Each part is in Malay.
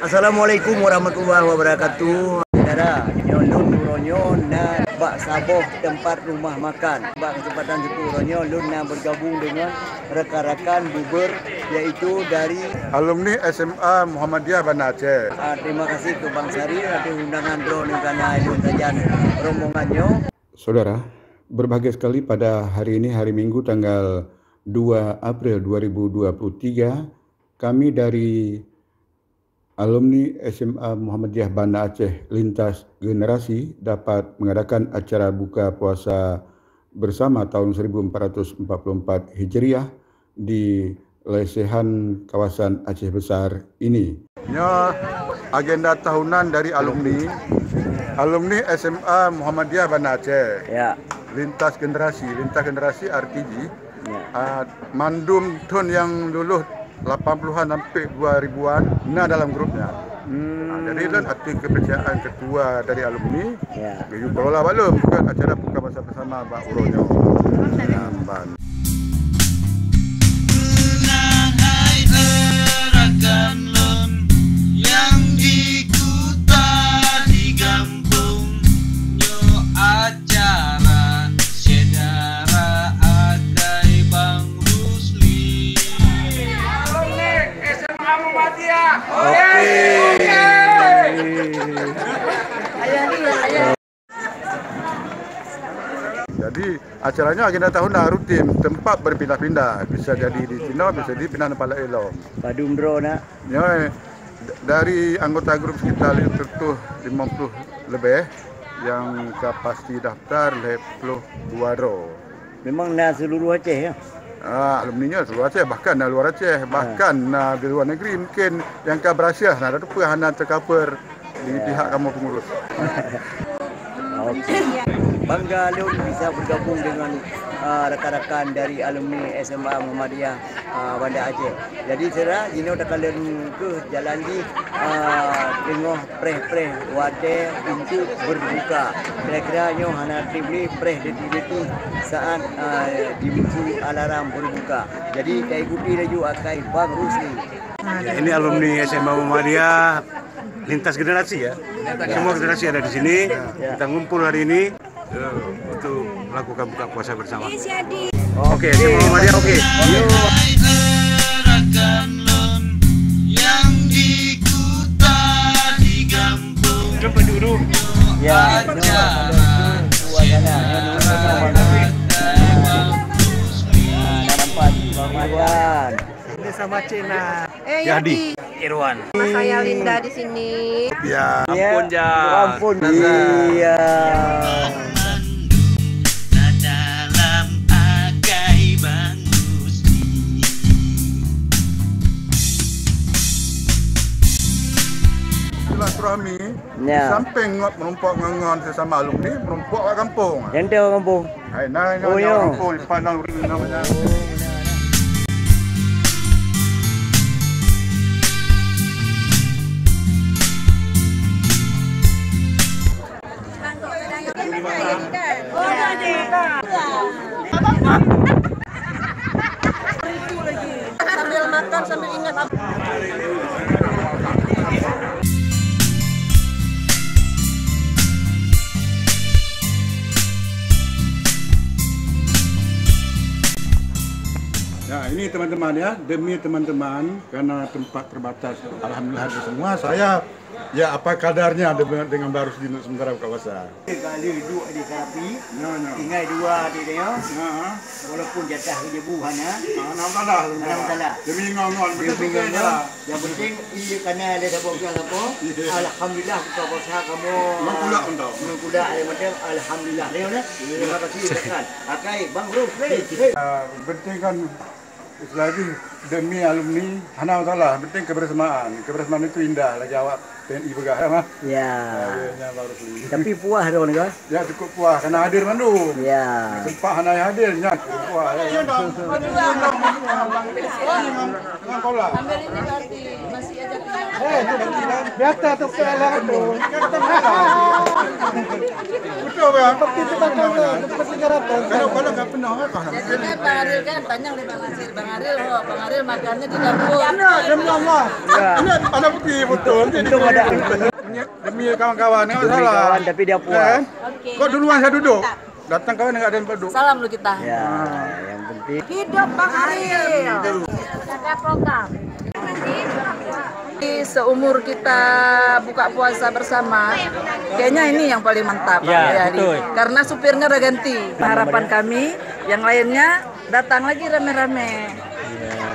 Assalamualaikum warahmatullahi wabarakatuh. Saudara, nyolun Ronyo na bak saboh tempat rumah makan. Bak kesempatan itu Ronyo lun na bergabung dengan rekan-rekan buber yaitu dari alumni SMA Muhammadiyah Banda Aceh. Terima kasih ke Bang Sari ada undangan drone karena ilun saja rombongannya. Saudara, berbahagia sekali pada hari ini, hari Minggu tanggal 2 April 2023, kami dari alumni SMA Muhammadiyah Banda Aceh lintas generasi dapat mengadakan acara buka puasa bersama tahun 1444 Hijriah di lesehan kawasan Aceh Besar ini. Ya, agenda tahunan dari alumni SMA Muhammadiyah Banda Aceh. Ya. Lintas generasi RTG. Ya. Mandum tun yang luluh 80-an sampai 2000-an dalam grupnya. Jadi kan arti kepercayaan ketua dari alumni. Ya. Dia kelola balum bukan acara buka puasa bersama Bang Uronyo. Namban. Jadi acaranya agenda tahunan rutin, tempat berpindah-pindah. Bisa jadi di Cina, bisa di Pinang Nepala Elom. Padum bro nak. Ya, dari anggota grup sekitar 50 lebih yang kapasiti daftar 52 ro. Memang nak seluruh Aceh ya? Alumninya seluruh Aceh, bahkan dari luar Aceh, bahkan di luar negeri mungkin yang ke Malaysia, ada tu hana tercover di pihak kamu pengurus. Bangga Leon bisa bergabung dengan rekan-rekan dari alumni SMA Muhammadiyah Banda Aceh. Jadi saudara, ini udah kalian ke jalan di tengok preh-preh wadah untuk berbuka. Kira-kira nyo hana tibli preh detik-detik saat dibuku alarm berbuka. Jadi kai ikuti laju akai Bang Rusli. Ya, ini alumni SMA Muhammadiyah lintas generasi ya. Semua generasi ada di sini. Kita ngumpul hari ini untuk melakukan buka puasa bersama. Oke, SMA Muhammadiyah oke. Coba duduk. Ya, Ini sama Cina. Yadi. Irwan. Saya Linda di sini. Ya, ampun ja. Ampun. Iya. Silaturahmi, samping merumpok ngangan sesama alumni, merumpok orang kampung. Janda orang kampung. Hai, orang kampung, pandang namanya. Sambil makan sambil ingat apa. Ya, ini teman-teman ya, demi teman-teman karena tempat terbatas. Alhamdulillah semua saya ya apa kadarnya dengan baru sedikit sementara buka puasa. Kali dua di Karapi, tinggal dua di dia. Walaupun jatah kerja buhana. Alhamdulillah. Demi ngon betul-betul. Yang penting ia karena ada apa. Alhamdulillah buka puasa kamu. Mengkuda untuk. Mengkuda ada macam alhamdulillah. Terima kasih rekan. Akai Bang Rusli. Penting kan lagi demi alumni, hana masalah. Penting kebersamaan. Kebersamaan itu indah. Lagi awak TNI Begah ya mah. Ya. Tapi puas dong guys. Ya cukup puas karena hadir mandu. Ya. Tempat hana yang hadirnya cukup puas. Ya dong. Dengan kola. Ambil ini berarti masih ada biasa tuh kelar tuh. Betul. orang. Seperti kita kan, seperti karatan. Kalau nggak penuh apa? Biasanya Bang Aril kan banyak di Bang Aril. Bang Aril makannya di dapur. Demi Allah. Ini ada bukti betul. Untung ada Demi kawan-kawan, nggak demi salah. kawan tapi dia puas. Kok duluan saya duduk? Datang kawan nggak ada yang duduk. Salam lu kita. Ya, yang penting. Hidup Bang Aril. Ada program. Seumur kita buka puasa bersama, kayaknya ini yang paling mantap. Ya, betul. Karena supirnya udah ganti. Harapan kami, yang lainnya datang lagi rame-rame.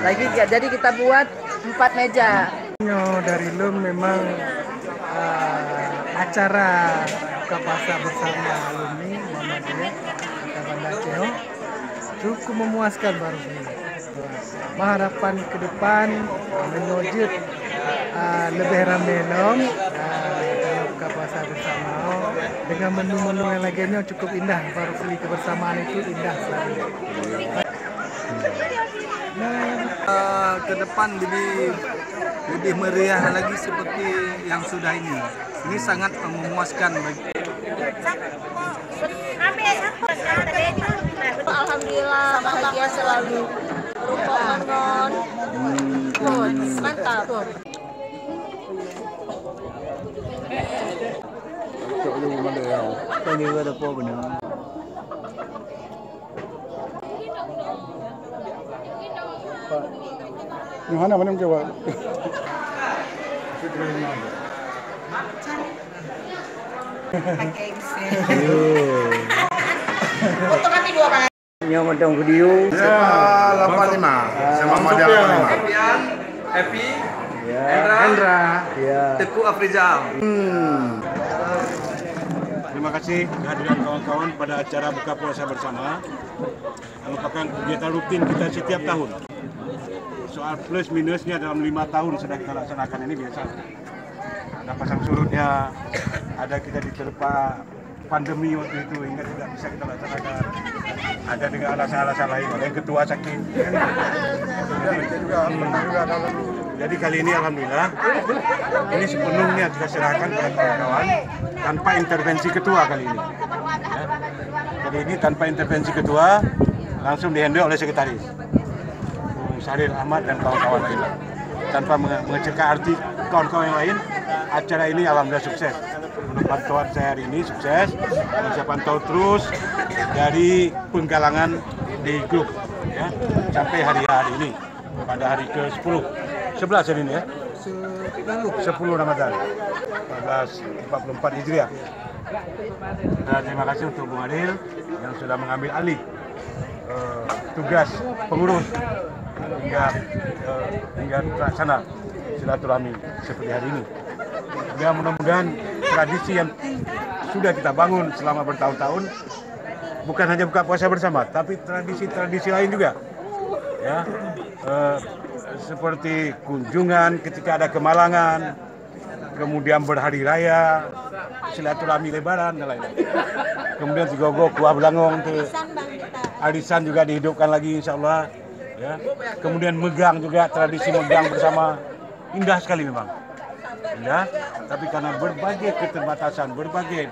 Lagi, jadi kita buat 4 meja. Dari LUM memang acara buka puasa bersama alumni Muhammadiyah Kota Banda Aceh cukup memuaskan baru ini. Harapan ke depan menuju lebih ramai dalam buka puasa bersama dengan menu-menu yang lainnya cukup indah. Baru kali kebersamaan itu indah sekali. Ke depan lebih meriah lagi seperti yang sudah ini. Ini sangat memuaskan bagi. Alhamdulillah bahagia selalu. Rukuk mangon. Mantap. Tadi ada apa benar? Mana yang jawab? Yang macam video. Ya, 85. Sama Madia 85. Happy, Hendra. Ya. Teguh Afrizal. Terima kasih kehadiran kawan-kawan pada acara buka puasa bersama. Merupakan kegiatan rutin kita setiap tahun. Soal plus minusnya dalam 5 tahun sudah kita laksanakan ini biasa. Ada pasang surutnya, ada kita diterpa pandemi waktu itu hingga tidak bisa kita laksanakan. Ada dengan alasan-alasan lain, ada yang ketua sakit. Jadi kali ini alhamdulillah ini sepenuhnya kita serahkan kepada kawan-kawan tanpa intervensi ketua kali ini. Ya. Jadi ini tanpa intervensi ketua langsung dihandle oleh sekretaris Syaril Ahmad dan kawan-kawan lain. Tanpa mengecilkan arti kawan-kawan yang lain, acara ini alhamdulillah sukses. Menurut pantauan saya hari ini sukses. Dan saya pantau terus dari penggalangan di grup ya, sampai hari ini pada hari ke-10. 11 hari ini ya. 10 Ramadan 1444 Hijriah. Nah, terima kasih untuk Bung Adil yang sudah mengambil alih tugas pengurus hingga terlaksana silaturahmi seperti hari ini. Ya, mudah-mudahan tradisi yang sudah kita bangun selama bertahun-tahun bukan hanya buka puasa bersama, tapi tradisi-tradisi lain juga. Ya, seperti kunjungan ketika ada kemalangan, kemudian berhari raya, silaturahmi lebaran dan lain-lain. Kemudian Tigogo, Kuah Belangong, arisan juga dihidupkan lagi insya Allah. Ya. Kemudian megang juga, tradisi megang bersama, indah sekali memang. Indah, tapi karena berbagai keterbatasan, berbagai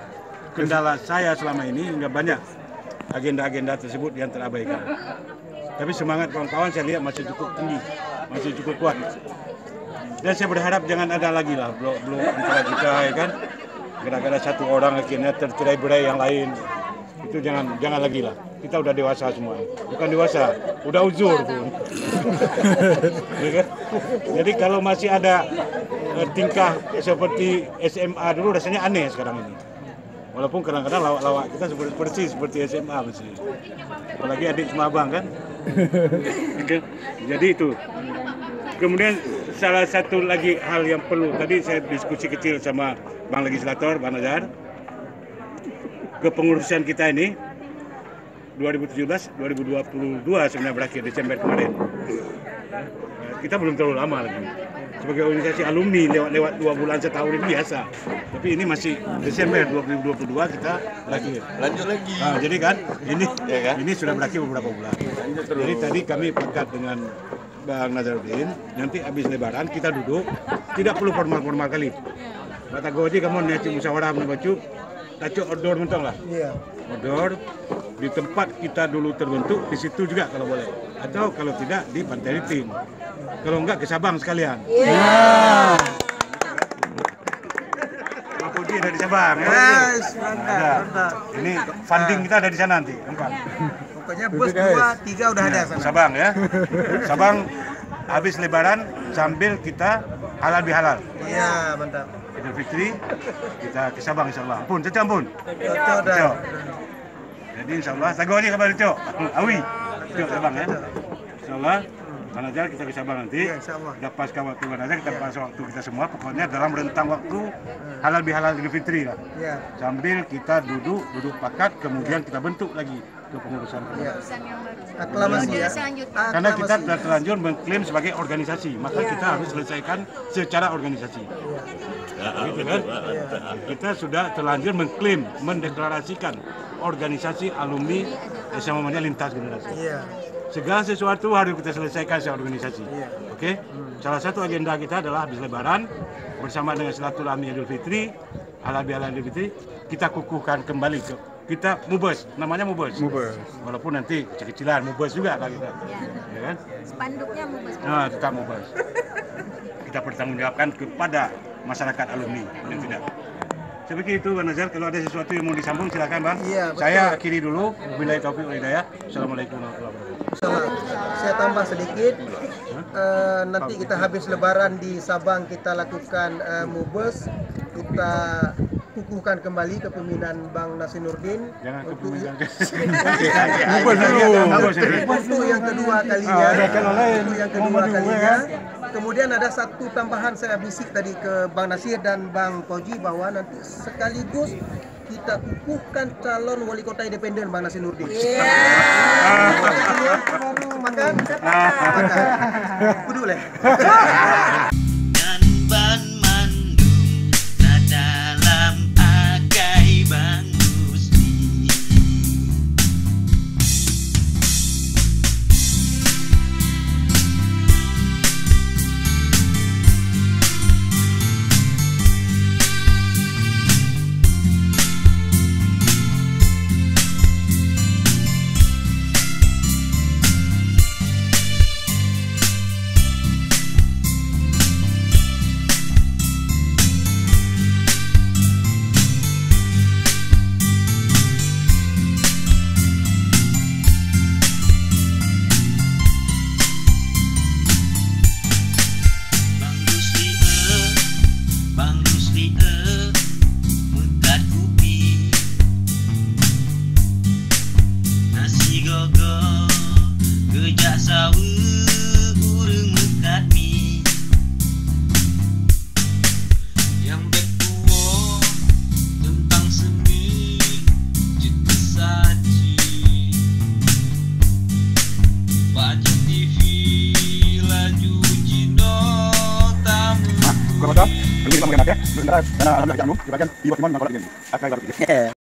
kendala saya selama ini hingga banyak agenda-agenda tersebut yang terabaikan. Tapi semangat kawan-kawan saya lihat masih cukup tinggi, masih cukup kuat. Dan saya berharap jangan ada lagi lah blok-blok antara kita, ya kan. Gara-gara satu orang akhirnya tercerai-berai yang lain. Itu jangan lagi lah. Kita udah dewasa semua. Bukan dewasa, udah uzur pun. Ya kan? Jadi kalau masih ada tingkah seperti SMA dulu rasanya aneh sekarang ini. Walaupun kadang-kadang lawak kita persis seperti SMA mesti. Apalagi adik sama abang kan. Jadi itu. Kemudian salah satu lagi hal yang perlu, tadi saya diskusi kecil sama Bang Legislator, Bang Nazar. Kepengurusan kita ini 2017-2022 sebenarnya berakhir Desember kemarin. Kita belum terlalu lama lagi. Sebagai organisasi alumni lewat 2 bulan setahun itu biasa. Tapi ini masih Desember 2022 kita berakhir. Lanjut lagi. Nah, jadi kan ini Ya kan? ini sudah berakhir beberapa bulan. Jadi tadi kami pekat dengan Bang Nazarudin, nanti habis lebaran kita duduk, tidak perlu formal-formal kali. Kata gue aja kamu niat musyawarah menuju Daco outdoor mentang lah. Iya. Outdoor di tempat kita dulu terbentuk, di situ juga kalau boleh. Atau kalau tidak di Pantai Riting. Kalau enggak ke Sabang sekalian. Iya. Pak Pudi ada di Sabang. Yes, Ada. Ini funding kita ada di sana nanti. Nampak? Pokoknya bus 2, 3 udah ada sana. Sabang ya. Sabang habis Lebaran sambil kita halal bihalal. Iya, mantap. Idul Fitri kita ke Sabang insyaallah. Ampun, Caca ampun. Cocok dah. Cok. Jadi insyaallah sago ni kabar Cok. Awi. Cok Sabang ya. Insyaallah Manajer kita ke Sabang nanti. Iya, insyaallah. Dah pas waktu manajer kita pas waktu kita semua pokoknya dalam rentang waktu halal bihalal Idul Fitri lah. Iya. Sambil kita duduk pakat kemudian kita bentuk lagi kepengurusan. Iya. Aklamasi ya. Karena kita sudah terlanjur mengklaim sebagai organisasi, maka kita harus selesaikan secara organisasi. Gitu kan? Kita sudah terlanjur mengklaim, mendeklarasikan organisasi alumni SMA Muhammadiyah lintas generasi. Iya. Segala sesuatu harus kita selesaikan secara organisasi. Oke? Salah satu agenda kita adalah habis Lebaran bersama dengan silaturahmi Idul Fitri, halal bihalal Idul Fitri, kita kukuhkan kembali ke kita mubes, namanya mubes. Walaupun nanti kecil-kecilan mubes juga lah kita. Ya kan? Spanduknya mubes. Nah, tetap mubes. Kita bertanggungjawabkan kepada masyarakat alumni dan tidak. Seperti itu Bang Nazar, kalau ada sesuatu yang mau disambung silakan Bang. Iya, betul. Saya akhiri dulu. Wabillahi taufiq wal hidayah. Assalamualaikum warahmatullahi wabarakatuh. Saya tambah sedikit. Nanti kita habis Lebaran di Sabang kita lakukan mubes, kita kukuhkan kembali kepemimpinan Bang Nasiruddin. Jangan untuk kepemimpinan. untuk yang kedua kalinya. Untuk yang kedua kalinya. Kemudian ada satu tambahan saya bisik tadi ke Bang Nasir dan Bang Koji bahwa nanti sekaligus kita kukuhkan calon wali kota independen Bang Nasiruddin. Makan? Makan. Kudu leh. Dan ban mandung na dalam agai Bang Gusti. Karena alhamdulillah kita dibagian di Wakiman Mangkolak ini.